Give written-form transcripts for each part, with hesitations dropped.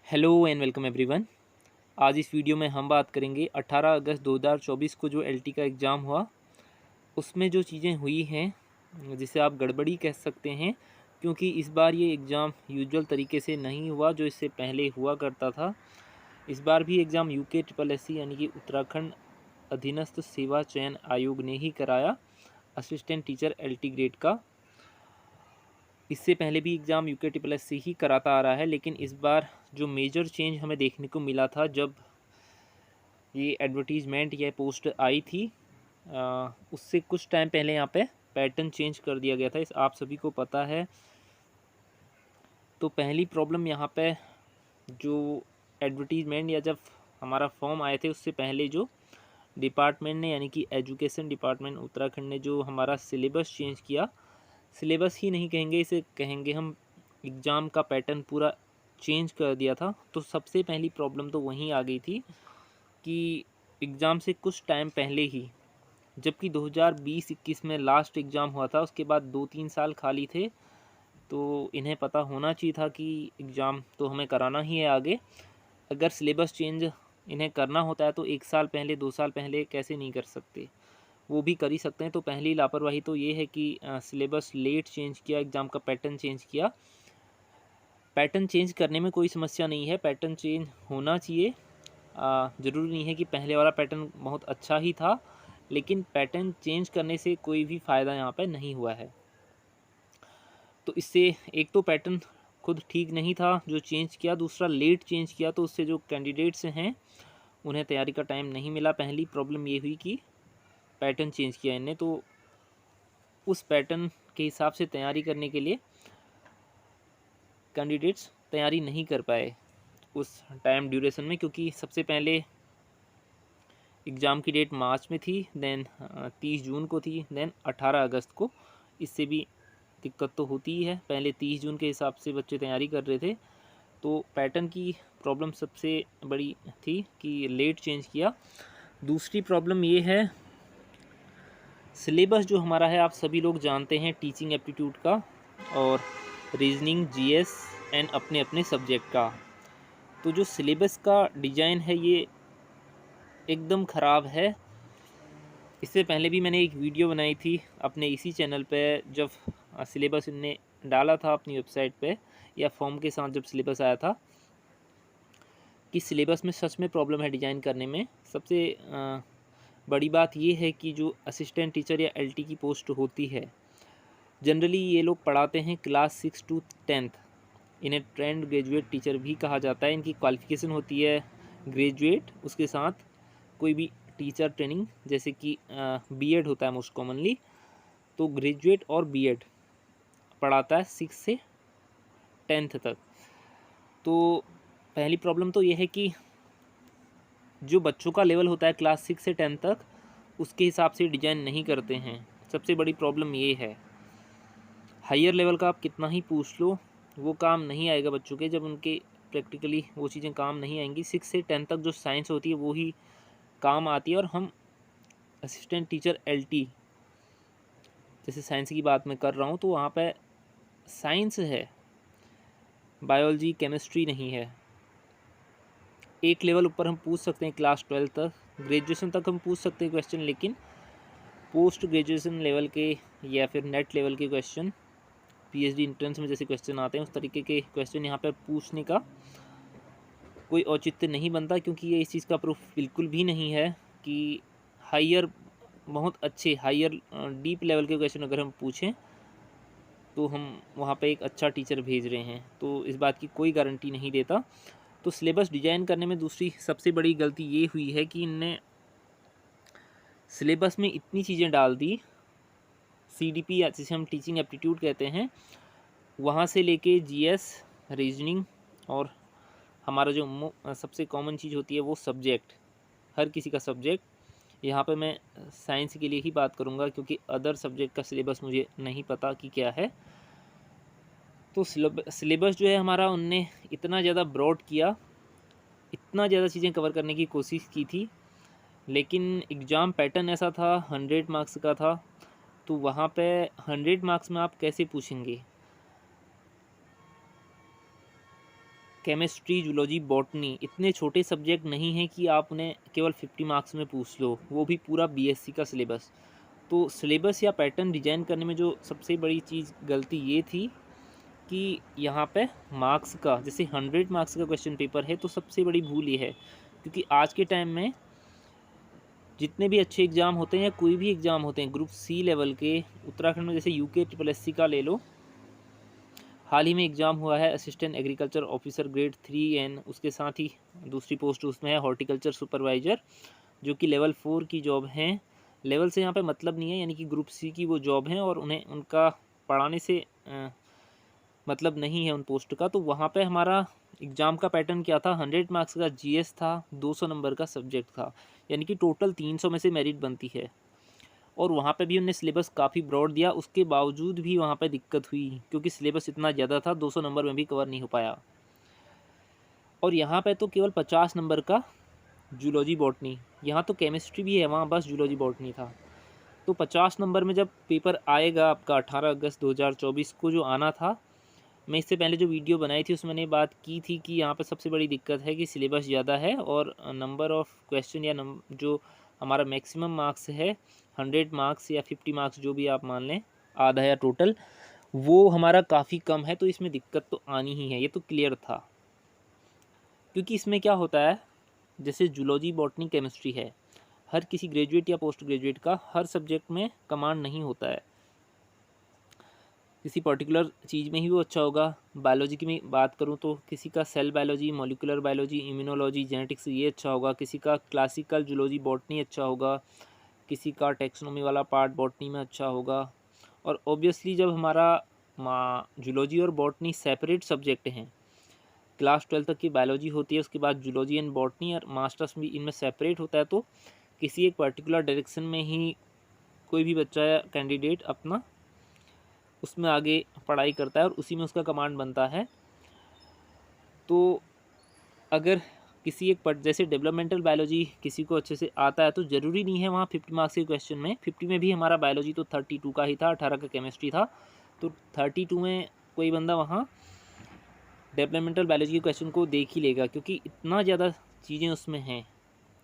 Hello and welcome everyone. आज इस video में हम बात करेंगे 18 अगस्त 2024 को जो एलटी का एग्ज़ाम हुआ उसमें जो चीज़ें हुई हैं जिसे आप गड़बड़ी कह सकते हैं, क्योंकि इस बार ये एग्ज़ाम यूजुअल तरीके से नहीं हुआ जो इससे पहले हुआ करता था। इस बार भी exam UK triple S C यानी कि उत्तराखंड अधीनस्थ सेवा चयन आयोग ने ही कराया, असिस्टेंट टीचर एलटी ग्रेड का। इससे पहले भी एग्ज़ाम यूके ट्रिपल एस से ही कराता आ रहा है, लेकिन इस बार जो मेजर चेंज हमें देखने को मिला था जब ये एडवर्टीज़मेंट या पोस्ट आई थी, उससे कुछ टाइम पहले यहाँ पे पैटर्न चेंज कर दिया गया था। इस आप सभी को पता है। तो पहली प्रॉब्लम यहाँ पे जो एडवर्टीज़मेंट या जब हमारा फॉर्म आए थे उससे पहले जो डिपार्टमेंट ने यानी कि एजुकेशन डिपार्टमेंट उत्तराखंड ने जो हमारा सिलेबस चेंज किया, सिलेबस ही नहीं कहेंगे इसे, कहेंगे हम एग्ज़ाम का पैटर्न पूरा चेंज कर दिया था। तो सबसे पहली प्रॉब्लम तो वहीं आ गई थी कि एग्ज़ाम से कुछ टाइम पहले ही, जबकि 2020-21 में लास्ट एग्ज़ाम हुआ था, उसके बाद 2-3 साल खाली थे, तो इन्हें पता होना चाहिए था कि एग्ज़ाम तो हमें कराना ही है आगे। अगर सिलेबस चेंज इन्हें करना होता है तो 1 साल पहले 2 साल पहले कैसे नहीं कर सकते, वो भी कर ही सकते हैं। तो पहली लापरवाही तो ये है कि सिलेबस लेट चेंज किया, एग्ज़ाम का पैटर्न चेंज किया। पैटर्न चेंज करने में कोई समस्या नहीं है, पैटर्न चेंज होना चाहिए। ज़रूरी नहीं है कि पहले वाला पैटर्न बहुत अच्छा ही था, लेकिन पैटर्न चेंज करने से कोई भी फ़ायदा यहाँ पे नहीं हुआ है। तो इससे एक तो पैटर्न खुद ठीक नहीं था जो चेंज किया, दूसरा लेट चेंज किया, तो उससे जो कैंडिडेट्स हैं उन्हें तैयारी का टाइम नहीं मिला। पहली प्रॉब्लम ये हुई कि पैटर्न चेंज किया इनने, तो उस पैटर्न के हिसाब से तैयारी करने के लिए कैंडिडेट्स तैयारी नहीं कर पाए उस टाइम ड्यूरेशन में, क्योंकि सबसे पहले एग्ज़ाम की डेट मार्च में थी, देन 30 जून को थी, देन 18 अगस्त को। इससे भी दिक्कत तो होती ही है। पहले 30 जून के हिसाब से बच्चे तैयारी कर रहे थे, तो पैटर्न की प्रॉब्लम सबसे बड़ी थी कि लेट चेंज किया। दूसरी प्रॉब्लम ये है, सिलेबस जो हमारा है आप सभी लोग जानते हैं, टीचिंग एप्टीट्यूड का और रीजनिंग, जीएस एंड अपने अपने सब्जेक्ट का। तो जो सिलेबस का डिज़ाइन है ये एकदम ख़राब है। इससे पहले भी मैंने एक वीडियो बनाई थी अपने इसी चैनल पे, जब सिलेबस इनने डाला था अपनी वेबसाइट पे या फॉर्म के साथ जब सिलेबस आया था, कि सिलेबस में सच में प्रॉब्लम है डिज़ाइन करने में। सबसे बड़ी बात ये है कि जो असिस्टेंट टीचर या एलटी की पोस्ट होती है, जनरली ये लोग पढ़ाते हैं क्लास 6 टू 10th। इन्हें ट्रेंड ग्रेजुएट टीचर भी कहा जाता है। इनकी क्वालिफ़िकेशन होती है ग्रेजुएट, उसके साथ कोई भी टीचर ट्रेनिंग, जैसे कि बीएड होता है मोस्ट कॉमनली, तो ग्रेजुएट और बीएड पढ़ाता है 6 से 10th तक। तो पहली प्रॉब्लम तो ये है कि जो बच्चों का लेवल होता है क्लास 6 से 10 तक, उसके हिसाब से डिज़ाइन नहीं करते हैं। सबसे बड़ी प्रॉब्लम ये है। हायर लेवल का आप कितना ही पूछ लो, वो काम नहीं आएगा बच्चों के, जब उनके प्रैक्टिकली वो चीज़ें काम नहीं आएंगी। 6 से 10 तक जो साइंस होती है वो ही काम आती है। और हम असिस्टेंट टीचर एलटी, जैसे साइंस की बात मैं कर रहा हूँ, तो वहाँ पे साइंस है, बायोलॉजी केमिस्ट्री नहीं है। एक लेवल ऊपर हम पूछ सकते हैं क्लास 12 तक, ग्रेजुएशन तक हम पूछ सकते हैं क्वेश्चन, लेकिन पोस्ट ग्रेजुएशन लेवल के या फिर नेट लेवल के क्वेश्चन, पीएचडी इंट्रेंस में जैसे क्वेश्चन आते हैं उस तरीके के क्वेश्चन यहाँ पर पूछने का कोई औचित्य नहीं बनता, क्योंकि ये इस चीज़ का प्रूफ बिल्कुल भी नहीं है कि हायर, बहुत अच्छे हायर डीप लेवल के क्वेश्चन अगर हम पूछें तो हम वहाँ पे एक अच्छा टीचर भेज रहे हैं, तो इस बात की कोई गारंटी नहीं देता। तो सिलेबस डिज़ाइन करने में दूसरी सबसे बड़ी गलती ये हुई है कि इनने सिलेबस में इतनी चीज़ें डाल दी, सीडीपी या जिसे हम टीचिंग एप्टीट्यूड कहते हैं, वहाँ से लेके जीएस, रीजनिंग और हमारा जो सबसे कॉमन चीज़ होती है वो सब्जेक्ट, हर किसी का सब्जेक्ट। यहाँ पे मैं साइंस के लिए ही बात करूँगा, क्योंकि अदर सब्जेक्ट का सिलेबस मुझे नहीं पता कि क्या है। तो सिलेबस जो है हमारा, उनने इतना ज़्यादा ब्रॉड किया, इतना ज़्यादा चीज़ें कवर करने की कोशिश की थी, लेकिन एग्ज़ाम पैटर्न ऐसा था, 100 मार्क्स का था। तो वहाँ पे 100 मार्क्स में आप कैसे पूछेंगे? केमिस्ट्री, जूलॉजी, बॉटनी इतने छोटे सब्जेक्ट नहीं हैं कि आप उन्हें केवल 50 मार्क्स में पूछ लो, वो भी पूरा बीएससी का सिलेबस। तो सिलेबस या पैटर्न डिज़ाइन करने में जो सबसे बड़ी चीज़ गलती ये थी कि यहाँ पे मार्क्स का, जैसे 100 मार्क्स का क्वेश्चन पेपर है, तो सबसे बड़ी भूल ये है, क्योंकि आज के टाइम में जितने भी अच्छे एग्ज़ाम होते हैं या कोई भी एग्ज़ाम होते हैं ग्रुप सी लेवल के, उत्तराखंड में जैसे यूके ट्रिपल एस सी का ले लो, हाल ही में एग्ज़ाम हुआ है assistant agriculture officer grade 3N, उसके साथ ही दूसरी पोस्ट उसमें है हॉर्टिकल्चर सुपरवाइज़र, जो कि लेवल 4 की जॉब हैं। लेवल से यहाँ पे मतलब नहीं है, यानी कि ग्रुप सी की वो जॉब हैं और उन्हें उनका पढ़ाने से मतलब नहीं है उन पोस्ट का। तो वहाँ पे हमारा एग्ज़ाम का पैटर्न क्या था, 100 मार्क्स का जीएस था, 200 नंबर का सब्जेक्ट था, यानी कि टोटल 300 में से मेरिट बनती है। और वहाँ पे भी उन्होंने सिलेबस काफ़ी ब्रॉड दिया, उसके बावजूद भी वहाँ पे दिक्कत हुई, क्योंकि सिलेबस इतना ज़्यादा था, 200 नंबर में भी कवर नहीं हो पाया। और यहाँ पे तो केवल 50 नंबर का जूलॉजी बॉटनी, यहाँ तो केमिस्ट्री भी है, वहाँ बस जूलॉजी बॉटनी था। तो 50 नंबर में जब पेपर आएगा आपका 18 अगस्त 2024 को जो आना था, मैं इससे पहले जो वीडियो बनाई थी उसमें मैंने बात की थी कि यहाँ पर सबसे बड़ी दिक्कत है कि सिलेबस ज़्यादा है और नंबर ऑफ़ क्वेश्चन या जो हमारा मैक्सिमम मार्क्स है 100 मार्क्स या 50 मार्क्स जो भी आप मान लें, आधा या टोटल, वो हमारा काफ़ी कम है। तो इसमें दिक्कत तो आनी ही है, ये तो क्लियर था। क्योंकि इसमें क्या होता है, जैसे जूलॉजी, बॉटनी, केमिस्ट्री है, हर किसी ग्रेजुएट या पोस्ट ग्रेजुएट का हर सब्जेक्ट में कमांड नहीं होता है, किसी पर्टिकुलर चीज़ में ही वो अच्छा होगा। बायोलॉजी की मैं बात करूँ तो किसी का cell biology, molecular biology, immunology, genetics ये अच्छा होगा, किसी का क्लासिकल जूलॉजी बॉटनी अच्छा होगा, किसी का टेक्सोनोमी वाला पार्ट बॉटनी में अच्छा होगा। और ऑब्वियसली जब हमारा जूलॉजी और बॉटनी सेपरेट सब्जेक्ट हैं, क्लास 12 तक की बायोलॉजी होती है, उसके बाद जूलॉजी एंड बॉटनी, और मास्टर्स भी इनमें सेपरेट होता है, तो किसी एक पर्टिकुलर डायरेक्शन में ही कोई भी बच्चा या कैंडिडेट अपना उसमें आगे पढ़ाई करता है और उसी में उसका कमांड बनता है। तो अगर किसी एक जैसे डेवलपमेंटल बायोलॉजी किसी को अच्छे से आता है, तो ज़रूरी नहीं है वहाँ 50 मार्क्स के क्वेश्चन में, 50 में भी हमारा बायोलॉजी तो 32 का ही था, 18 का केमिस्ट्री था, तो 32 में कोई बंदा वहाँ डेवलपमेंटल बायोलॉजी के क्वेश्चन को देख ही लेगा, क्योंकि इतना ज़्यादा चीज़ें उसमें हैं।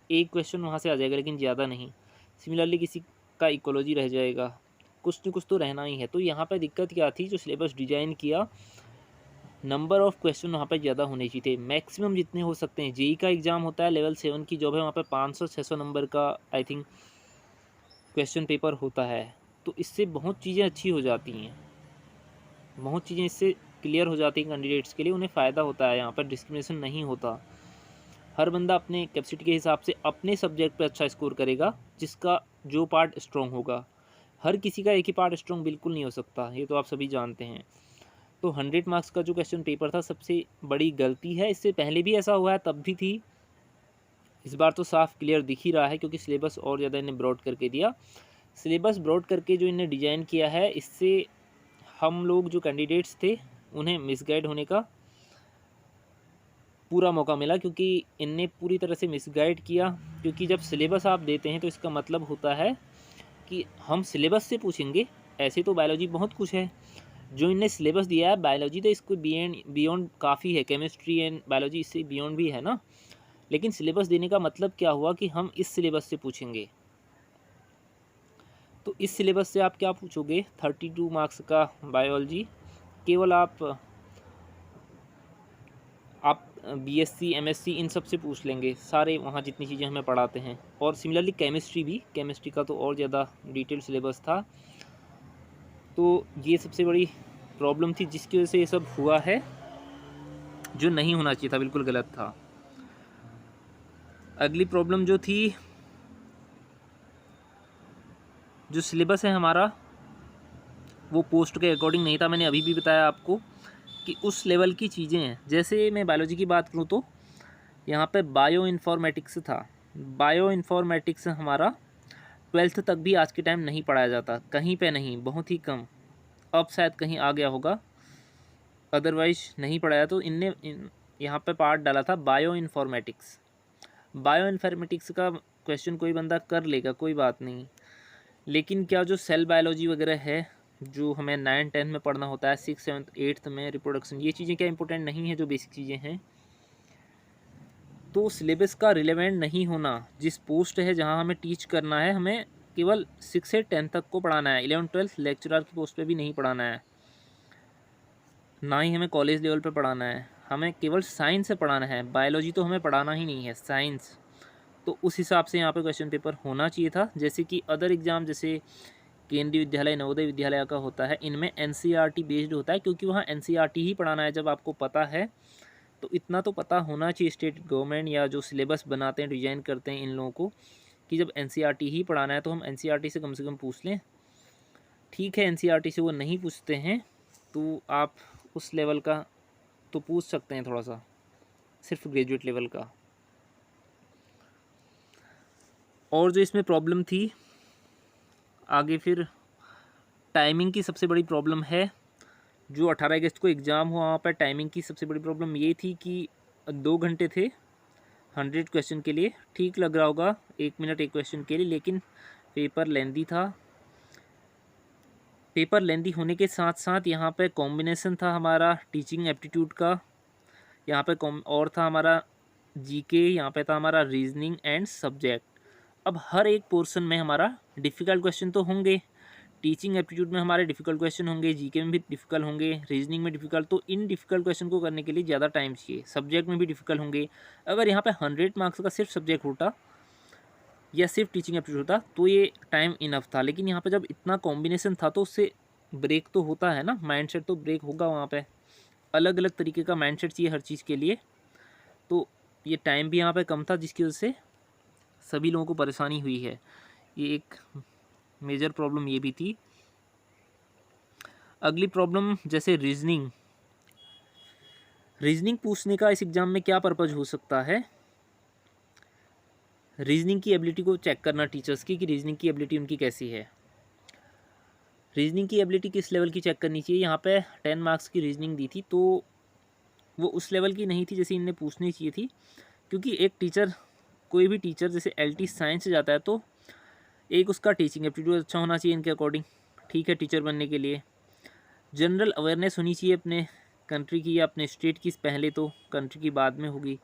एक क्वेश्चन वहाँ से आ जाएगा, लेकिन ज़्यादा नहीं। सिमिलरली किसी का इकोलॉजी रह जाएगा, कुछ न कुछ तो रहना ही है। तो यहाँ पर दिक्कत क्या थी, जो सिलेबस डिज़ाइन किया, नंबर ऑफ़ क्वेश्चन वहाँ पे ज़्यादा होने चाहिए थे, मैक्सिमम जितने हो सकते हैं। जेई का एग्ज़ाम होता है, लेवल 7 की जॉब है, वहाँ पे 500-600 नंबर का आई थिंक क्वेश्चन पेपर होता है। तो इससे बहुत चीज़ें अच्छी हो जाती हैं, बहुत चीज़ें इससे क्लियर हो जाती हैं कैंडिडेट्स के लिए, उन्हें फ़ायदा होता है, यहाँ पर डिस्क्रिमिनेशन नहीं होता। हर बंदा अपने कैपेसिटी के हिसाब से अपने सब्जेक्ट पे अच्छा स्कोर करेगा, जिसका जो पार्ट स्ट्रॉन्ग होगा। हर किसी का एक ही पार्ट स्ट्रॉन्ग बिल्कुल नहीं हो सकता, ये तो आप सभी जानते हैं। तो 100 मार्क्स का जो क्वेश्चन पेपर था, सबसे बड़ी गलती है। इससे पहले भी ऐसा हुआ है, तब भी थी, इस बार तो साफ क्लियर दिख ही रहा है, क्योंकि सिलेबस और ज़्यादा इन्हें ब्रॉड करके दिया। सिलेबस ब्रॉड करके जो इन्हें डिज़ाइन किया है, इससे हम लोग जो कैंडिडेट्स थे उन्हें मिसगाइड होने का पूरा मौका मिला, क्योंकि इनने पूरी तरह से मिसगाइड किया। क्योंकि जब सिलेबस आप देते हैं तो इसका मतलब होता है कि हम सिलेबस से पूछेंगे। ऐसे तो बायोलॉजी बहुत कुछ है, जो इनने सिलेबस दिया है बायोलॉजी तो इसको बियॉन्ड काफ़ी है, केमिस्ट्री एंड बायोलॉजी इससे बियॉन्ड भी है ना। लेकिन सिलेबस देने का मतलब क्या हुआ कि हम इस सिलेबस से पूछेंगे। तो इस सिलेबस से आप क्या पूछोगे, 32 मार्क्स का बायोलॉजी, केवल आप बीएससी, एमएससी इन सब से पूछ लेंगे, सारे वहाँ जितनी चीज़ें हमें पढ़ाते हैं। और सिमिलरली केमिस्ट्री भी, केमिस्ट्री का तो और ज़्यादा डिटेल सिलेबस था। तो ये सबसे बड़ी प्रॉब्लम थी, जिसकी वजह से ये सब हुआ है, जो नहीं होना चाहिए था, बिल्कुल गलत था। अगली प्रॉब्लम जो थी, जो सिलेबस है हमारा, वो पोस्ट के अकॉर्डिंग नहीं था। मैंने अभी भी बताया आपको कि उस लेवल की चीज़ें हैं। जैसे मैं बायोलॉजी की बात करूँ तो यहाँ पे बायो इन्फॉर्मेटिक्स था। बायो इन्फॉर्मेटिक्स हमारा 12th तक भी आज के टाइम नहीं पढ़ाया जाता, कहीं पे नहीं, बहुत ही कम। अब शायद कहीं आ गया होगा, अदरवाइज नहीं पढ़ाया। तो यहाँ पे पार्ट डाला था बायो इन्फॉर्मेटिक्स। बायो इन्फॉर्मेटिक्स का क्वेश्चन कोई बंदा कर लेगा, कोई बात नहीं। लेकिन क्या जो सेल बायोलॉजी वगैरह है, जो हमें 9th 10th में पढ़ना होता है, 6th 7th 8th में रिप्रोडक्शन, ये चीज़ें क्या इंपॉर्टेंट नहीं है, जो बेसिक चीज़ें हैं। तो सिलेबस का रिलेवेंट नहीं होना, जिस पोस्ट है जहाँ हमें टीच करना है, हमें केवल 6 से 10 तक को पढ़ाना है, 11-12 लेक्चरर की पोस्ट पे भी नहीं पढ़ाना है, ना ही हमें कॉलेज लेवल पे पढ़ाना है, हमें केवल साइंस से पढ़ाना है। बायोलॉजी तो हमें पढ़ाना ही नहीं है, साइंस। तो उस हिसाब से यहाँ पे क्वेश्चन पेपर होना चाहिए था। जैसे कि अदर एग्ज़ाम जैसे केंद्रीय विद्यालय, नवोदय विद्यालय का होता है, इनमें एनसीईआरटी बेस्ड होता है, क्योंकि वहाँ एनसीईआरटी ही पढ़ाना है। जब आपको पता है तो इतना तो पता होना चाहिए स्टेट गवर्नमेंट या जो सिलेबस बनाते हैं, डिजाइन करते हैं इन लोगों को, कि जब एनसीईआरटी ही पढ़ाना है तो हम एनसीईआरटी से कम पूछ लें। ठीक है, एनसीईआरटी से वो नहीं पूछते हैं तो आप उस लेवल का तो पूछ सकते हैं, थोड़ा सा, सिर्फ ग्रेजुएट लेवल का। और जो इसमें प्रॉब्लम थी आगे, फिर टाइमिंग की सबसे बड़ी प्रॉब्लम है। जो 18 अगस्त को एग्ज़ाम हुआ वहाँ पर टाइमिंग की सबसे बड़ी प्रॉब्लम ये थी कि 2 घंटे थे 100 क्वेश्चन के लिए। ठीक लग रहा होगा 1 मिनट एक क्वेश्चन के लिए, लेकिन पेपर लेंदी था। पेपर लेंदी होने के साथ साथ यहाँ पे कॉम्बिनेशन था हमारा टीचिंग एप्टीट्यूड का, यहाँ पे और था हमारा जीके, यहाँ पे था हमारा रीजनिंग एंड सब्जेक्ट। अब हर एक पोर्शन में हमारा डिफ़िकल्ट क्वेश्चन तो होंगे, टीचिंग एप्टीट्यूड में हमारे डिफ़िकल्ट क्वेश्चन होंगे, जीके में भी डिफ़िकल्ट होंगे, रीजनिंग में डिफ़िकल्ट। तो इन डिफ़िकल्ट क्वेश्चन को करने के लिए ज़्यादा टाइम चाहिए, सब्जेक्ट में भी डिफ़िकल्ट होंगे। अगर यहाँ पे 100 मार्क्स का सिर्फ सब्जेक्ट होता या सिर्फ टीचिंग एप्टीट्यूड होता तो ये टाइम इनफ था, लेकिन यहाँ पे जब इतना कॉम्बिनेशन था तो उससे ब्रेक तो होता है ना, माइंडसेट तो ब्रेक होगा। वहाँ पे अलग अलग तरीके का माइंडसेट चाहिए हर चीज़ के लिए, तो ये टाइम भी यहाँ पे कम था, जिसकी वजह से सभी लोगों को परेशानी हुई है। ये एक मेजर प्रॉब्लम ये भी थी। अगली प्रॉब्लम जैसे रीजनिंग पूछने का इस एग्ज़ाम में क्या पर्पज़ हो सकता है। रीजनिंग की एबिलिटी को चेक करना टीचर्स की, कि रीजनिंग की एबिलिटी उनकी कैसी है। रीजनिंग की एबिलिटी किस लेवल की चेक करनी चाहिए। यहाँ पे 10 मार्क्स की रीजनिंग दी थी, तो वो उस लेवल की नहीं थी जैसे इन्हें पूछनी चाहिए थी, क्योंकि एक टीचर, कोई भी टीचर जैसे LT साइंस से जाता है तो एक उसका टीचिंग एप्टीट्यूड अच्छा होना चाहिए इनके अकॉर्डिंग, ठीक है, टीचर बनने के लिए। जनरल अवेयरनेस होनी चाहिए अपने कंट्री की या अपने स्टेट की, पहले तो कंट्री की बाद में होगी।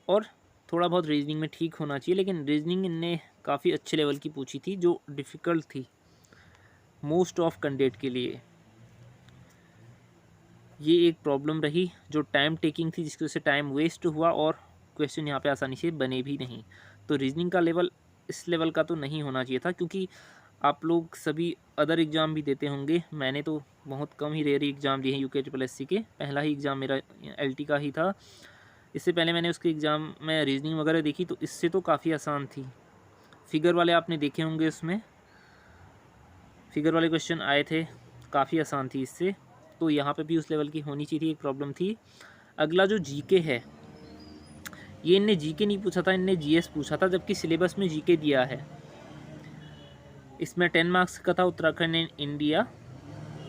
और थोड़ा बहुत रीजनिंग में ठीक होना चाहिए, लेकिन रीजनिंग इनने काफ़ी अच्छे लेवल की पूछी थी, जो डिफ़िकल्ट थी मोस्ट ऑफ कैंडिडेट के लिए। ये एक प्रॉब्लम रही जो टाइम टेकिंग थी, जिसकी वजह से टाइम वेस्ट हुआ और क्वेश्चन यहाँ पे आसानी से बने भी नहीं। तो रीजनिंग का लेवल इस लेवल का तो नहीं होना चाहिए था, क्योंकि आप लोग सभी अदर एग्ज़ाम भी देते होंगे। मैंने तो बहुत कम ही रेयर एग्ज़ाम दिए हैं UKSSC के, पहला ही एग्ज़ाम मेरा LT का ही था। इससे पहले मैंने उसके एग्ज़ाम में रीजनिंग वगैरह देखी तो इससे तो काफ़ी आसान थी। फिगर वाले आपने देखे होंगे, उसमें फिगर वाले क्वेश्चन आए थे, काफ़ी आसान थी इससे। तो यहाँ पे भी उस लेवल की होनी चाहिए थी, एक प्रॉब्लम थी। अगला जो जीके है, ये इनने जीके नहीं पूछा था, इनने GS पूछा था, जबकि सिलेबस में जीके दिया है। इसमें 10 मार्क्स का था उत्तराखंड एंड इंडिया,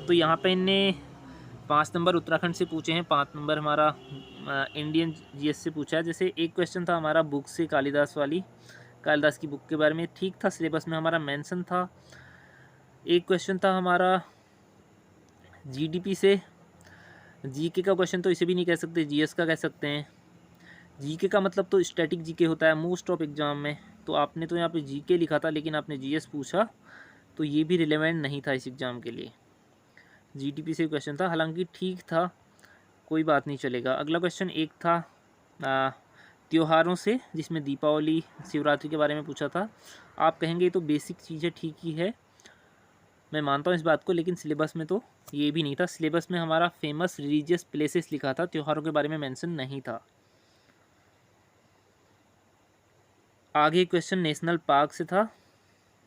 तो यहाँ पे इनने 5 नंबर उत्तराखंड से पूछे हैं, 5 नंबर हमारा इंडियन GS से पूछा है। जैसे एक क्वेश्चन था हमारा बुक से, कालिदास की बुक के बारे में, ठीक था, सिलेबस में हमारा मेंशन था। एक क्वेश्चन था हमारा GDP से, जीके का क्वेश्चन तो इसे भी नहीं कह सकते, GS का कह सकते हैं। जीके का मतलब तो स्टैटिक जीके होता है मोस्ट ऑफ एग्जाम में, तो आपने तो यहाँ पे जीके लिखा था लेकिन आपने GS पूछा, तो ये भी रिलेवेंट नहीं था इस एग्ज़ाम के लिए। GDP से क्वेश्चन था, हालांकि ठीक था, कोई बात नहीं, चलेगा। अगला क्वेश्चन एक था त्योहारों से, जिसमें दीपावली, शिवरात्रि के बारे में पूछा था। आप कहेंगे ये तो बेसिक चीज़ें ठीक ही है, मैं मानता हूँ इस बात को, लेकिन सिलेबस में तो ये भी नहीं था। सिलेबस में हमारा फेमस रिलीजियस प्लेसेस लिखा था, त्योहारों के बारे में मेंशन नहीं था। आगे क्वेश्चन नेशनल पार्क से था।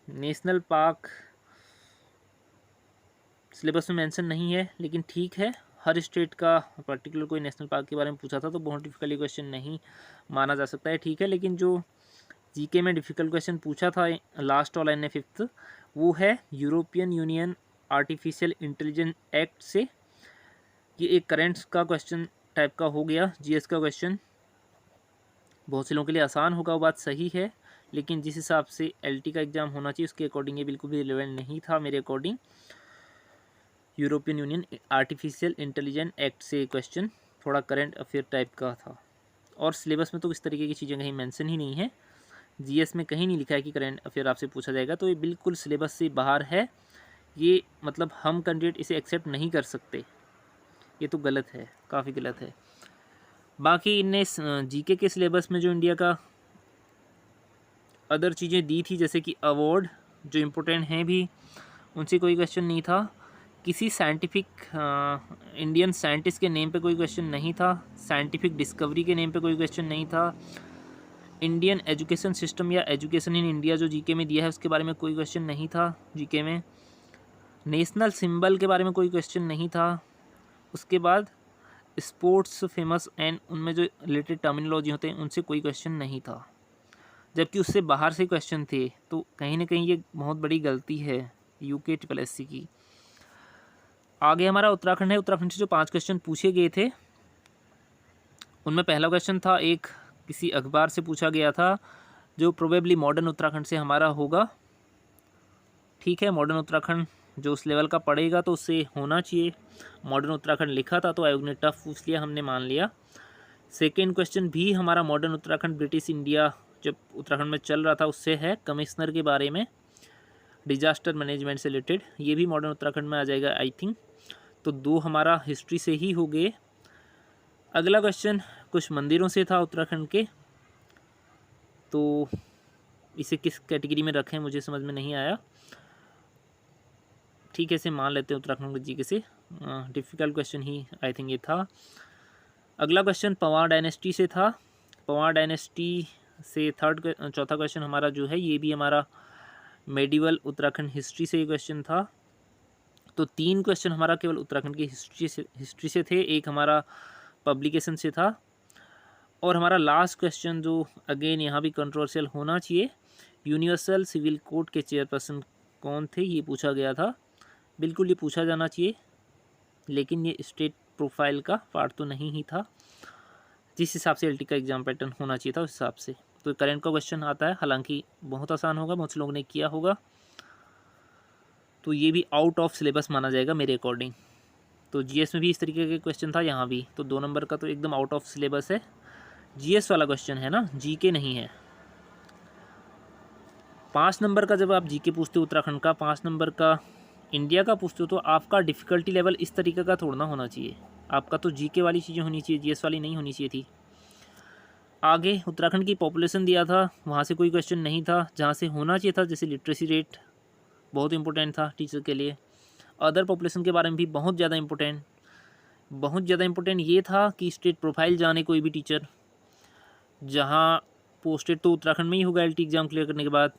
नेशनल पार्क सिलेबस में मेंशन नहीं है, लेकिन ठीक है, हर स्टेट का पर्टिकुलर कोई नेशनल पार्क के बारे में पूछा था तो बहुत डिफिकल्ट क्वेश्चन नहीं माना जा सकता है, ठीक है। लेकिन जो जीके में डिफ़िकल्ट क्वेश्चन पूछा था लास्ट वाला ने 5th, वो है European union artificial intelligence act से। ये एक करेंट्स का क्वेश्चन टाइप का हो गया, GS का क्वेश्चन। बहुत से लोगों के लिए आसान होगा, वो बात सही है, लेकिन जिस हिसाब से LT का एग्ज़ाम होना चाहिए उसके अकॉर्डिंग ये बिल्कुल भी रिलेवेंट नहीं था मेरे according. European union artificial intelligence act से क्वेश्चन थोड़ा करंट अफेयर टाइप का था। और सिलेबस में तो इस तरीके की चीज़ें कहीं मेंशन ही नहीं है। जीएस में कहीं नहीं लिखा है कि करंट अफेयर आपसे पूछा जाएगा, तो ये बिल्कुल सिलेबस से बाहर है। ये मतलब हम कैंडिडेट इसे एक्सेप्ट नहीं कर सकते, ये तो गलत है, काफ़ी गलत है। बाकी इनने जीके के सिलेबस में जो इंडिया का अदर चीज़ें दी थी, जैसे कि अवार्ड जो इम्पोर्टेंट हैं भी, उनसे कोई क्वेश्चन नहीं था। किसी साइंटिफिक इंडियन साइंटिस्ट के नेम पे कोई क्वेश्चन नहीं था। साइंटिफिक डिस्कवरी के नेम पे कोई क्वेश्चन नहीं था। इंडियन एजुकेशन सिस्टम या एजुकेशन इन इंडिया जो जीके में दिया है उसके बारे में कोई क्वेश्चन नहीं था जीके में। नेशनल सिंबल के बारे में कोई क्वेश्चन नहीं था। उसके बाद स्पोर्ट्स फेमस एंड उनमें जो रिलेटेड टर्मिनोलॉजी होते हैं उनसे कोई क्वेश्चन नहीं था, जबकि उससे बाहर से क्वेश्चन थे। तो कहीं ना कहीं ये बहुत बड़ी गलती है यूके SSC की। आगे हमारा उत्तराखंड है। उत्तराखंड से जो 5 क्वेश्चन पूछे गए थे उनमें पहला क्वेश्चन था, एक किसी अखबार से पूछा गया था जो प्रोबेबली मॉडर्न उत्तराखंड से हमारा होगा। ठीक है, मॉडर्न उत्तराखंड जो उस लेवल का पड़ेगा तो उससे होना चाहिए। मॉडर्न उत्तराखंड लिखा था तो आयोग ने टफ पूछ लिया, हमने मान लिया। सेकेंड क्वेश्चन भी हमारा मॉडर्न उत्तराखंड ब्रिटिश इंडिया जब उत्तराखंड में चल रहा था उससे है, कमिश्नर के बारे में, डिजास्टर मैनेजमेंट से रिलेटेड। ये भी मॉडर्न उत्तराखंड में आ जाएगा आई थिंक। तो 2 हमारा हिस्ट्री से ही हो गए। अगला क्वेश्चन कुछ मंदिरों से था उत्तराखंड के, तो इसे किस कैटेगरी में रखें मुझे समझ में नहीं आया। ठीक है, इसे मान लेते हैं उत्तराखंड के जीके से। Difficult question he I think ये था। अगला क्वेश्चन पंवार डायनेस्टी से था। पंवार डायनेस्टी से चौथा क्वेश्चन हमारा जो है ये भी हमारा मेडिवल उत्तराखंड हिस्ट्री से क्वेश्चन था। तो 3 क्वेश्चन हमारा केवल उत्तराखंड की हिस्ट्री से थे, एक हमारा पब्लिकेशन से था। और हमारा लास्ट क्वेश्चन जो अगेन यहाँ भी कंट्रोवर्शियल होना चाहिए, यूनिवर्सल सिविल कोड के चेयरपर्सन कौन थे ये पूछा गया था। बिल्कुल ये पूछा जाना चाहिए, लेकिन ये स्टेट प्रोफाइल का पार्ट तो नहीं ही था। जिस हिसाब से एलटी का एग्जाम पैटर्न होना चाहिए था उस हिसाब से। तो करंट का क्वेश्चन आता है, हालांकि बहुत आसान होगा, बहुत से लोगों ने किया होगा, तो ये भी आउट ऑफ सिलेबस माना जाएगा मेरे अकॉर्डिंग। तो जीएस में भी इस तरीके का क्वेश्चन था, यहाँ भी। तो 2 नंबर का तो एकदम आउट ऑफ सिलेबस है, जीएस वाला क्वेश्चन है ना, जीके नहीं है। 5 नंबर का जब आप जीके पूछते हो उत्तराखंड का, 5 नंबर का इंडिया का पूछते हो, तो आपका डिफ़िकल्टी लेवल इस तरीके का थोड़ा ना होना चाहिए। आपका तो जीके वाली चीज़ें होनी चाहिए, जीएस वाली नहीं होनी चाहिए थी। आगे उत्तराखंड की पॉपुलेशन दिया था, वहाँ से कोई क्वेश्चन नहीं था। जहाँ से होना चाहिए था, जैसे लिटरेसी रेट बहुत इंपॉर्टेंट था टीचर के लिए। अदर पॉपुलेशन के बारे में भी बहुत ज़्यादा इंपॉर्टेंट ये था कि स्टेट प्रोफाइल जाने कोई भी टीचर, जहाँ पोस्टेड तो उत्तराखंड में ही होगा एलटी एग्ज़ाम क्लियर करने के बाद।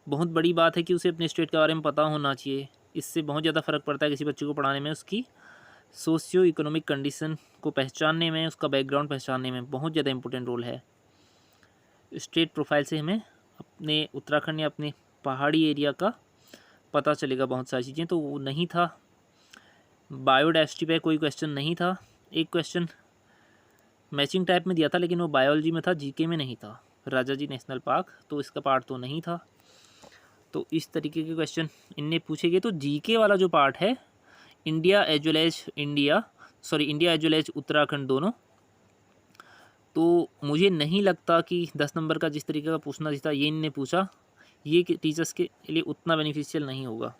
बहुत बड़ी बात है कि उसे अपने स्टेट के बारे में पता होना चाहिए। इससे बहुत ज़्यादा फ़र्क पड़ता है किसी बच्चे को पढ़ाने में, उसकी सोशियो इकोनॉमिक कंडीशन को पहचानने में, उसका बैकग्राउंड पहचानने में बहुत ज़्यादा इंपॉर्टेंट रोल है। स्टेट प्रोफाइल से हमें अपने उत्तराखंड या अपने पहाड़ी एरिया का पता चलेगा बहुत सारी चीज़ें, तो वो नहीं था। बायोडाइवर्सिटी पे कोई क्वेश्चन नहीं था। एक क्वेश्चन मैचिंग टाइप में दिया था, लेकिन वो बायोलॉजी में था, जीके में नहीं था। राजाजी नेशनल पार्क, तो इसका पार्ट तो नहीं था। तो इस तरीके के क्वेश्चन इनने पूछे गए। तो जीके वाला जो पार्ट है, India as well as Uttarakhand दोनों, तो मुझे नहीं लगता कि 10 नंबर का जिस तरीके का पूछना था ये इनने पूछा, ये टीचर्स के लिए उतना बेनिफिशियल नहीं होगा।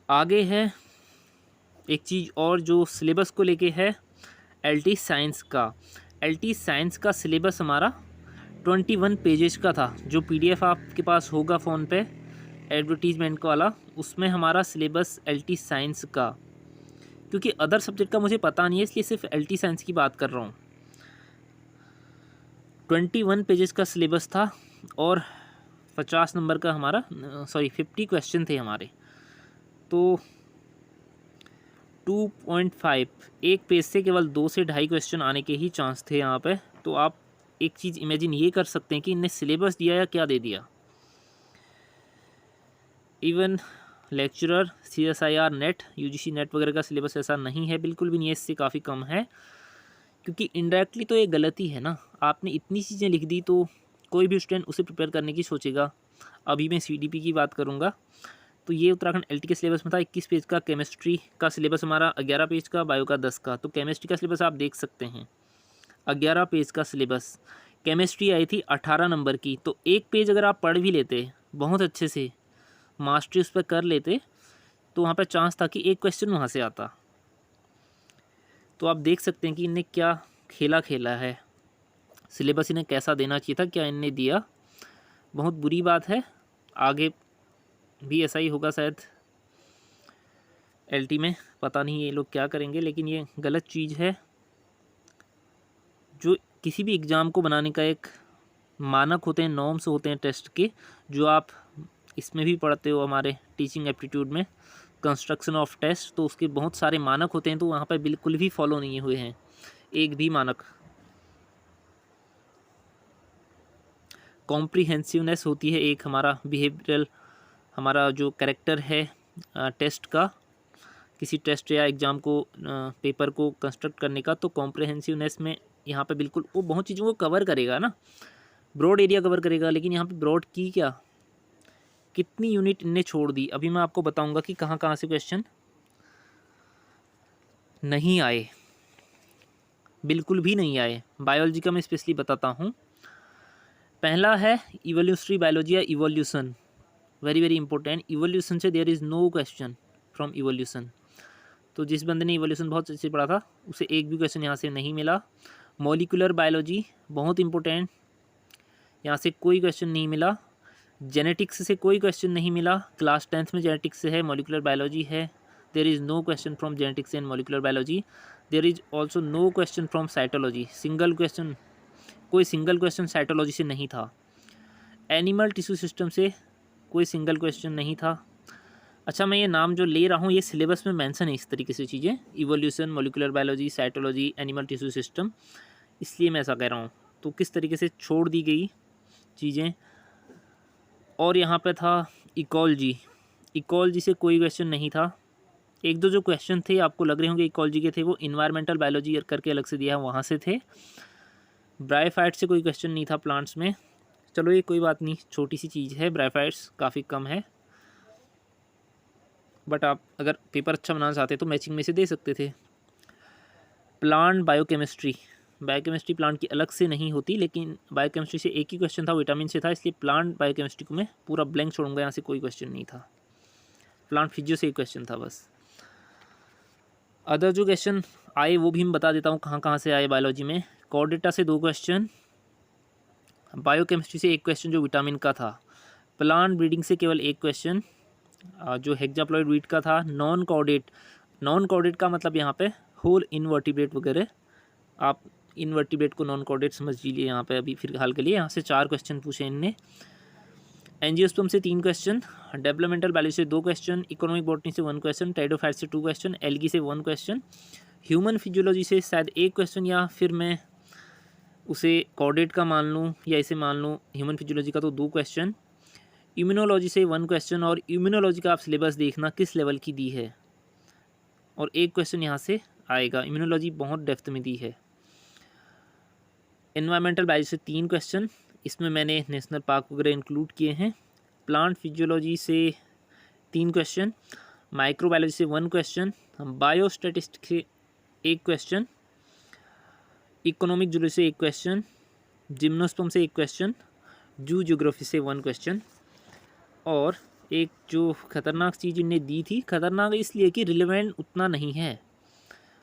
आगे है एक चीज़ और जो सिलेबस को लेके है, एलटी साइंस का सिलेबस हमारा 21 पेजेस का था। जो पीडीएफ आपके पास होगा फ़ोन पे एडवर्टीजमेंट का वाला, उसमें हमारा सिलेबस एलटी साइंस का, क्योंकि अदर सब्जेक्ट का मुझे पता नहीं है इसलिए सिर्फ एलटी साइंस की बात कर रहा हूँ। 21 पेजेस का सिलेबस था और 50 नंबर का 50 क्वेश्चन थे हमारे। तो 2.5 एक पेज से केवल 2 से 2.5 क्वेश्चन आने के ही चांस थे यहाँ पे। तो आप एक चीज़ इमेजिन ये कर सकते हैं कि इनने सिलेबस दिया या क्या दे दिया। Even lecturer CSIR net UGC net वगैरह का सिलेबस ऐसा नहीं है, बिल्कुल भी नहीं है, इससे काफ़ी कम है। क्योंकि इनडायरेक्टली तो ये गलती है ना, आपने इतनी चीज़ें लिख दी तो कोई भी स्टूडेंट उसे प्रिपेयर करने की सोचेगा। अभी मैं CDP की बात करूँगा, तो ये उत्तराखंड एलटी के सिलेबस में था 21 पेज का। केमिस्ट्री का सिलेबस हमारा 11 पेज का, बायो का 10 का। तो केमिस्ट्री का सिलेबस आप देख सकते हैं 11 पेज का सिलेबस। केमिस्ट्री आई थी 18 नंबर की। तो एक पेज अगर आप पढ़ भी लेते बहुत अच्छे से, मास्टरी उस पर कर लेते, तो वहाँ पर चांस था कि एक क्वेश्चन वहाँ से आता। तो आप देख सकते हैं कि इनने क्या खेला खेला है, सिलेबस इन्हें कैसा देना चाहिए था, क्या इनने दिया। बहुत बुरी बात है, आगे भी ऐसा ही होगा शायद एलटी में, पता नहीं ये लोग क्या करेंगे, लेकिन ये गलत चीज़ है। जो किसी भी एग्ज़ाम को बनाने का एक मानक होते हैं, नॉर्म्स होते हैं टेस्ट के, जो आप इसमें भी पढ़ते हो हमारे टीचिंग एप्टीट्यूड में, कंस्ट्रक्शन ऑफ टेस्ट, तो उसके बहुत सारे मानक होते हैं, तो वहाँ पर बिल्कुल भी फॉलो नहीं हुए हैं एक भी मानक। कॉम्प्रिहेंसिवनेस होती है एक हमारा बिहेवियरल, हमारा जो कैरेक्टर है टेस्ट का, किसी टेस्ट या एग्ज़ाम को पेपर को कंस्ट्रक्ट करने का। तो कॉम्प्रिहेंसिवनेस में यहाँ पे बिल्कुल वो बहुत चीज़ों को कवर करेगा ना, ब्रॉड एरिया कवर करेगा, लेकिन यहाँ पे ब्रॉड की क्या कितनी यूनिट इनने छोड़ दी। अभी मैं आपको बताऊंगा कि कहाँ कहाँ से क्वेश्चन नहीं आए, बिल्कुल भी नहीं आए। बायोलॉजी का मैं स्पेशली बताता हूँ। पहला है इवोल्यूशनरी बायोलॉजी या evolution, very very important. Evolution से there is no question from evolution. तो जिस बंदे ने इवोल्यूशन बहुत अच्छे से पढ़ा था उसे एक भी क्वेश्चन यहाँ से नहीं मिला। मॉलिक्यूलर बायोलॉजी बहुत इंपॉर्टेंट, यहाँ से कोई क्वेश्चन नहीं मिला। जेनेटिक्स से कोई क्वेश्चन नहीं मिला, क्लास 10th में जेनेटिक्स से है, मॉलिक्यूलर बायोलॉजी है, there is no question from genetics and molecular biology. There is also no question from cytology, single question, कोई सिंगल क्वेश्चन साइटोलॉजी से नहीं था। एनिमल टिश्यू सिस्टम से कोई सिंगल क्वेश्चन नहीं था। अच्छा, मैं ये नाम जो ले रहा हूँ ये सिलेबस में मेंशन है इस तरीके से चीज़ें, evolution, molecular biology, cytology, animal tissue system, इसलिए मैं ऐसा कह रहा हूँ। तो किस तरीके से छोड़ दी गई चीज़ें। और यहाँ पे था इकोलॉजी, इकोलॉजी से कोई क्वेश्चन नहीं था। एक दो जो क्वेश्चन थे आपको लग रहे होंगे इकोलॉजी के थे, वो इन्वायरमेंटल बायोलॉजी करके अलग से दिया है वहाँ से थे। ब्रायोफाइट से कोई क्वेश्चन नहीं था प्लांट्स में। चलो ये कोई बात नहीं, छोटी सी चीज़ है, ब्रायोफाइट्स काफ़ी कम है, बट आप अगर पेपर अच्छा बनाना चाहते तो मैचिंग में से दे सकते थे। प्लांट बायोकेमिस्ट्री, बायोकेमिस्ट्री प्लांट की अलग से नहीं होती, लेकिन बायोकेमिस्ट्री से एक ही क्वेश्चन था, विटामिन से था, इसलिए प्लांट बायोकेमिस्ट्री को मैं पूरा ब्लैंक छोड़ूंगा, यहाँ से कोई क्वेश्चन नहीं था। प्लांट फिजियो से एक क्वेश्चन था बस। अदर जो क्वेश्चन आए वो भी मैं बता देता हूँ कहाँ कहाँ से आए बायोलॉजी में। कॉर्डेटा से 2 क्वेश्चन, बायोकेमिस्ट्री से 1 क्वेश्चन जो विटामिन का था, प्लांट ब्रीडिंग से केवल 1 क्वेश्चन जो हेक्साप्लॉइड वीट का था। नॉन कॉर्डेट, नॉन कॉर्डेट का मतलब यहाँ पे होल इनवर्टिब्रेट वगैरह, आप इनवर्टिब्रेट को नॉन कॉर्डेट समझ लीजिए यहाँ पे अभी फिलहाल के लिए। यहाँ से 4 क्वेश्चन पूछे इनने। एंजियोस्पर्म से 3 क्वेश्चन, डेवलपमेंटल बायोलॉजी से 2 क्वेश्चन, इकोनॉमिक बॉटनी से 1 क्वेश्चन, टाइडोफाइट से 2 क्वेश्चन, एल्गी से 1 क्वेश्चन, ह्यूमन फिजियोलॉजी से शायद 1 क्वेश्चन, या फिर मैं उसे कॉर्डेट का मान लूँ या इसे मान लूँ ह्यूमन फिजियोलॉजी का, तो 2 क्वेश्चन। इम्यूनोलॉजी से 1 क्वेश्चन, और इम्यूनोलॉजी का आप सिलेबस देखना किस लेवल की दी है, और 1 क्वेश्चन यहाँ से आएगा। इम्यूनोलॉजी बहुत डेप्थ में दी है। एनवायरमेंटल बायोलॉजी से 3 क्वेश्चन, इसमें मैंने नेशनल पार्क वगैरह इंक्लूड किए हैं। प्लांट फिजियोलॉजी से 3 क्वेश्चन, माइक्रोबायोलॉजी से 1 क्वेश्चन, बायोस्टैटिस्टिक्स से 1 क्वेश्चन, इकोनॉमिक जूलॉजी से 1 क्वेश्चन, जिम्नोस्पर्म से 1 क्वेश्चन, जू ज्योग्राफी से 1 क्वेश्चन। और एक जो खतरनाक चीज़ इन्हें दी थी, खतरनाक इसलिए कि रिलेवेंट उतना नहीं है।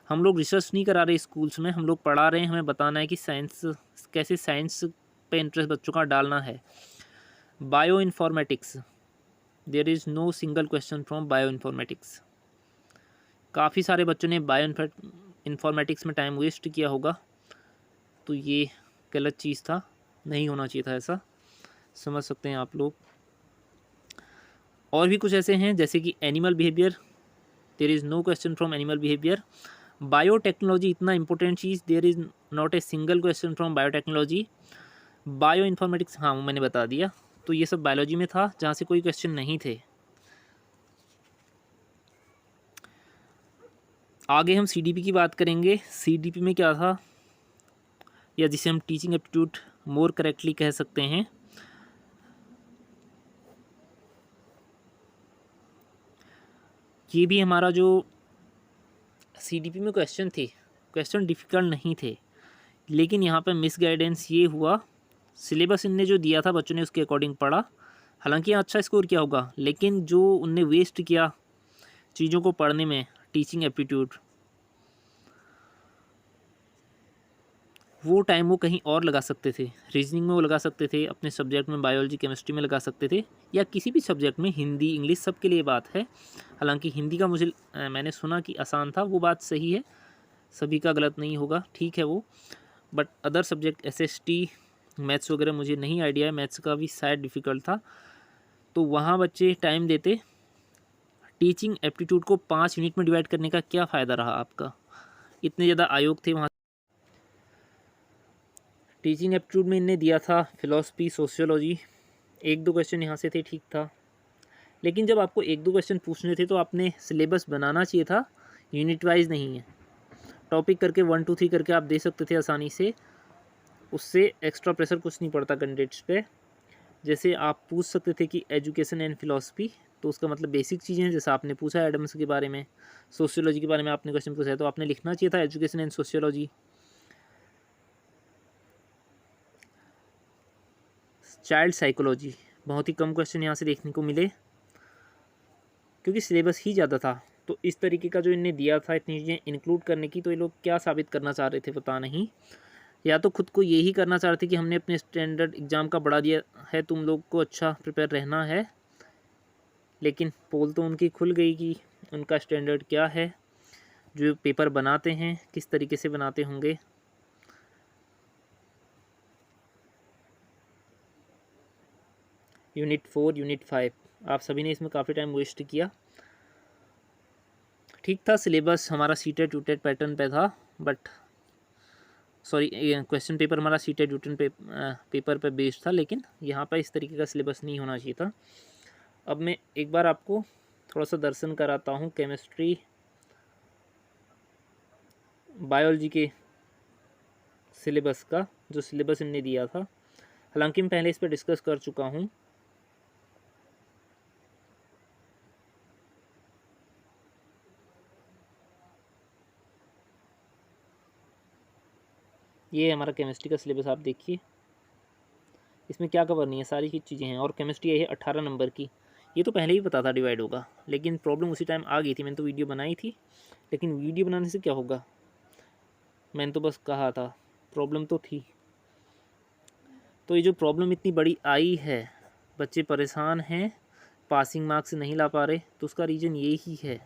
हम लोग रिसर्च नहीं करा रहे स्कूल्स में, हम लोग पढ़ा रहे हैं, हमें बताना है कि साइंस कैसे, साइंस पे इंटरेस्ट बच्चों का डालना है। Bioinformatics, there is no single question from bioinformatics. काफ़ी सारे बच्चों ने बायो इन्फॉर्मेटिक्स में टाइम वेस्ट किया होगा, तो ये गलत चीज़ था, नहीं होना चाहिए था ऐसा, समझ सकते हैं आप लोग। और भी कुछ ऐसे हैं जैसे कि animal behaviour, there is no question from animal behaviour. Biotechnology इतना इंपॉर्टेंट चीज़, there is not a single question from biotechnology. Bio informatics, हाँ मैंने बता दिया। तो ये सब बायोलॉजी में था जहाँ से कोई क्वेश्चन नहीं थे। आगे हम सीडीपी की बात करेंगे। सीडीपी में क्या था, या जिसे हम टीचिंग एप्टीट्यूड मोर करेक्टली कह सकते हैं। ये भी हमारा जो CDP में क्वेश्चन थे, क्वेश्चन डिफ़िकल्ट नहीं थे, लेकिन यहाँ पे मिस गाइडेंस ये हुआ, सिलेबस इनने जो दिया था बच्चों ने उसके अकॉर्डिंग पढ़ा, हालांकि यहाँ अच्छा स्कोर किया होगा, लेकिन जो उनने वेस्ट किया चीज़ों को पढ़ने में, टीचिंग एप्टीट्यूड, वो टाइम वो कहीं और लगा सकते थे। रीजनिंग में वो लगा सकते थे, अपने सब्जेक्ट में बायोलॉजी केमिस्ट्री में लगा सकते थे, या किसी भी सब्जेक्ट में, हिंदी इंग्लिश सबके लिए बात है। हालांकि हिंदी का मुझे मैंने सुना कि आसान था, वो बात सही है, सभी का गलत नहीं होगा, ठीक है वो। But other subject SST maths वगैरह मुझे नहीं आइडिया है, मैथ्स का भी शायद डिफ़िकल्ट था, तो वहाँ बच्चे टाइम देते। टीचिंग एप्टीट्यूड को 5 यूनिट में डिवाइड करने का क्या फ़ायदा रहा आपका, इतने ज़्यादा आयोग थे वहाँ। टीचिंग एप्टीट्यूड में इनने दिया था फिलॉसफी, सोशियोलॉजी, 1-2 क्वेश्चन यहाँ से थे, ठीक था, लेकिन जब आपको 1-2 क्वेश्चन पूछने थे तो आपने सिलेबस बनाना चाहिए था, यूनिट वाइज नहीं है। टॉपिक करके 1 2 3 करके आप दे सकते थे आसानी से, उससे एक्स्ट्रा प्रेशर कुछ नहीं पड़ता कैंडिडेट्स पे। जैसे आप पूछ सकते थे कि एजुकेशन एंड फिलॉसफी, तो उसका मतलब बेसिक चीज़ें हैं, जैसे आपने पूछा एडम्स के बारे में, सोशियोलॉजी के बारे में आपने क्वेश्चन पूछा है, तो आपने लिखना चाहिए था education and sociology. Child psychology, बहुत ही कम क्वेश्चन यहाँ से देखने को मिले, क्योंकि सिलेबस ही ज़्यादा था। तो इस तरीके का जो इनने दिया था, इतनी चीज़ें इंक्लूड करने की, तो ये लोग क्या साबित करना चाह रहे थे पता नहीं, या तो खुद को यही करना चाह रहे थे कि हमने अपने स्टैंडर्ड एग्ज़ाम का बढ़ा दिया है, तुम लोग को अच्छा प्रिपेयर रहना है, लेकिन पोल तो उनकी खुल गई कि उनका स्टैंडर्ड क्या है, जो पेपर बनाते हैं किस तरीके से बनाते होंगे। यूनिट 4, यूनिट 5, आप सभी ने इसमें काफ़ी टाइम वेस्ट किया। ठीक था, सिलेबस हमारा सीटेड यूटेड पैटर्न पे था, बट सॉरी क्वेश्चन पेपर हमारा सीटेड यूटेड पेपर पे बेस्ड था, लेकिन यहाँ पर इस तरीके का सिलेबस नहीं होना चाहिए था। अब मैं एक बार आपको थोड़ा सा दर्शन कराता हूँ केमिस्ट्री बायोलॉजी के सिलेबस का, जो सिलेबस इनने दिया था, हालांकि मैं पहले इस पर डिस्कस कर चुका हूँ। ये हमारा केमिस्ट्री का सिलेबस, आप देखिए इसमें क्या कवर नहीं है, सारी की चीज़ें हैं, और केमिस्ट्री ये है 18 नंबर की। ये तो पहले ही पता था डिवाइड होगा, लेकिन प्रॉब्लम उसी टाइम आ गई थी, मैंने तो वीडियो बनाई थी, लेकिन वीडियो बनाने से क्या होगा, मैंने तो बस कहा था, प्रॉब्लम तो थी। तो ये जो प्रॉब्लम इतनी बड़ी आई है, बच्चे परेशान हैं, पासिंग मार्क्स नहीं ला पा रहे, तो उसका रीज़न यही है।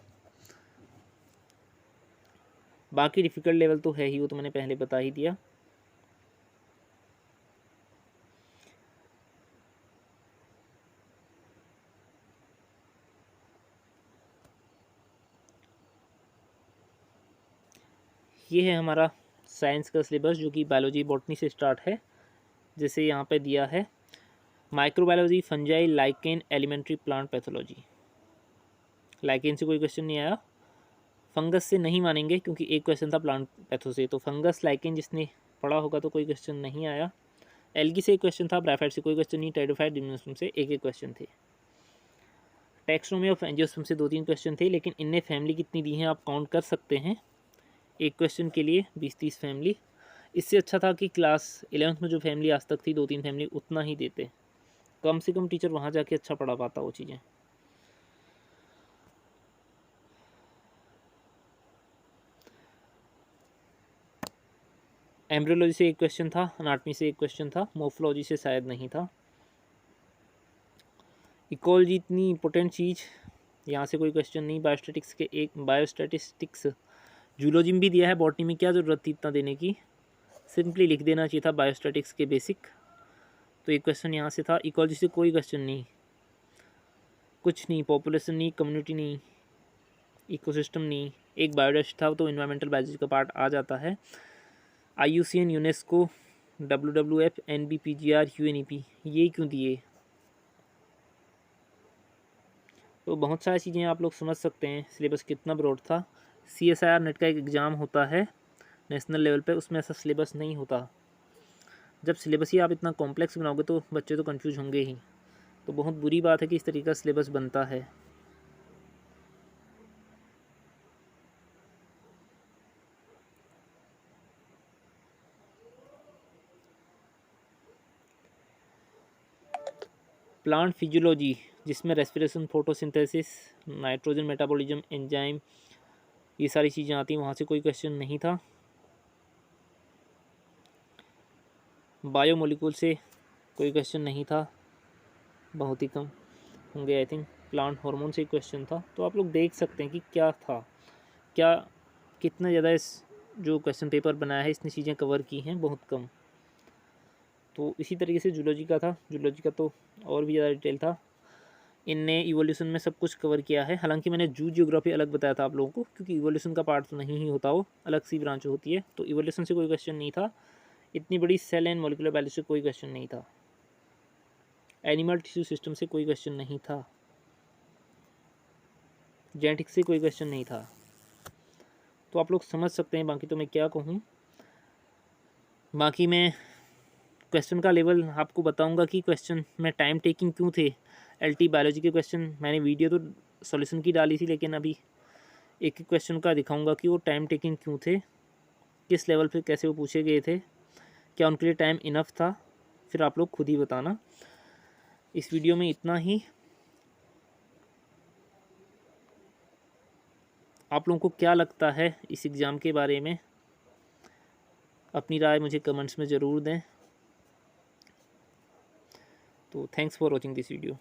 बाकी डिफ़िकल्ट लेवल तो है ही, वो तो मैंने पहले बता ही दिया। ये है हमारा साइंस का सिलेबस, जो कि बायोलॉजी बॉटनी से स्टार्ट है, जैसे यहाँ पे दिया है microbiology, fungi, lichen, elementary plant pathology. Lichen से कोई क्वेश्चन नहीं आया, फंगस से नहीं मानेंगे क्योंकि एक क्वेश्चन था प्लांट पैथो से, तो फंगस लाइकेन जिसने पढ़ा होगा तो कोई क्वेश्चन नहीं आया। एल्गी से एक क्वेश्चन था, ब्राफाइट से कोई क्वेश्चन नहीं, टेरिडोफाइट, जिम्नोस्पर्म से एक एक क्वेश्चन थे, टैक्सोनॉमी ऑफ एंजियोस्पर्म से 2-3 क्वेश्चन थे, लेकिन इनने फैमिली कितनी दी हैं आप काउंट कर सकते हैं, एक क्वेश्चन के लिए 20-30 फैमिली। इससे अच्छा था कि क्लास 11th में जो फैमिली आज तक थी 2-3 फैमिली, उतना ही देते, कम से कम टीचर वहाँ जाके अच्छा पढ़ा पाता वो चीज़ें। एम्ब्रियोलॉजी से एक क्वेश्चन था, अनाटमी से एक क्वेश्चन था, मोर्फोलॉजी से शायद नहीं था। इकोलॉजी इतनी इंपॉर्टेंट चीज़, यहाँ से कोई क्वेश्चन नहीं। बायोस्टैटिक्स के एक, बायोस्टैटिस्टिक्स जूलॉजी में भी दिया है, बॉटनी में क्या ज़रूरत थी इतना देने की, सिंपली लिख देना चाहिए था बायोस्टैटिक्स के बेसिक, तो एक क्वेश्चन यहाँ से था। इकोलॉजी से कोई क्वेश्चन नहीं, कुछ नहीं, पॉपुलेशन नहीं, कम्युनिटी नहीं, इकोसिस्टम नहीं, एक बायोडाइवर्सिटी था तो इन्वायरमेंटल बायोलॉजी का पार्ट आ जाता है। IUCN, UNESCO, WWF, NBPGR, UNEP, ये क्यों दिए, तो बहुत सारी चीज़ें आप लोग समझ सकते हैं सिलेबस कितना ब्रॉड था। CSIR नेट का एक एग्ज़ाम होता है नेशनल लेवल पे, उसमें ऐसा सिलेबस नहीं होता। जब सिलेबस ही आप इतना कॉम्प्लेक्स बनाओगे तो बच्चे तो कंफ्यूज होंगे ही, तो बहुत बुरी बात है कि इस तरीके का सिलेबस बनता है। प्लांट फिजियोलॉजी, जिसमें respiration, photosynthesis, nitrogen metabolism, enzyme, ये सारी चीज़ें आती हैं, वहाँ से कोई क्वेश्चन नहीं था। बायोमोलिक्यूल से कोई क्वेश्चन नहीं था, बहुत ही कम होंगे आई थिंक। प्लांट हार्मोन से क्वेश्चन था। तो आप लोग देख सकते हैं कि क्या था, क्या कितना ज़्यादा इस जो क्वेश्चन पेपर बनाया है इसने चीज़ें कवर की हैं, बहुत कम। तो इसी तरीके से जूलॉजी का था। जूलॉजी का तो और भी ज़्यादा डिटेल था। इनने इवोल्यूशन में सब कुछ कवर किया है। हालांकि मैंने जू जियोग्राफी अलग बताया था आप लोगों को, क्योंकि इवोल्यूशन का पार्ट तो नहीं ही होता, वो अलग सी ब्रांच होती है। तो इवोल्यूशन से कोई क्वेश्चन नहीं था। इतनी बड़ी सेल एंड मॉलिक्यूलर बायोलॉजी से कोई क्वेश्चन नहीं था। एनिमल टिश्यू सिस्टम से कोई क्वेश्चन नहीं था। जेनेटिक्स से कोई क्वेश्चन नहीं था। तो आप लोग समझ सकते हैं, बाकी तो मैं क्या कहूँ। बाकी मैं क्वेश्चन का लेवल आपको बताऊंगा कि क्वेश्चन में टाइम टेकिंग क्यों थे। एलटी बायोलॉजी के क्वेश्चन मैंने वीडियो तो सॉल्यूशन की डाली थी, लेकिन अभी एक एक क्वेश्चन का दिखाऊंगा कि वो टाइम टेकिंग क्यों थे, किस लेवल पे कैसे वो पूछे गए थे, क्या उनके लिए टाइम इनफ था। फिर आप लोग खुद ही बताना। इस वीडियो में इतना ही। आप लोगों को क्या लगता है इस एग्ज़ाम के बारे में, अपनी राय मुझे कमेंट्स में ज़रूर दें। तो thanks for watching this video.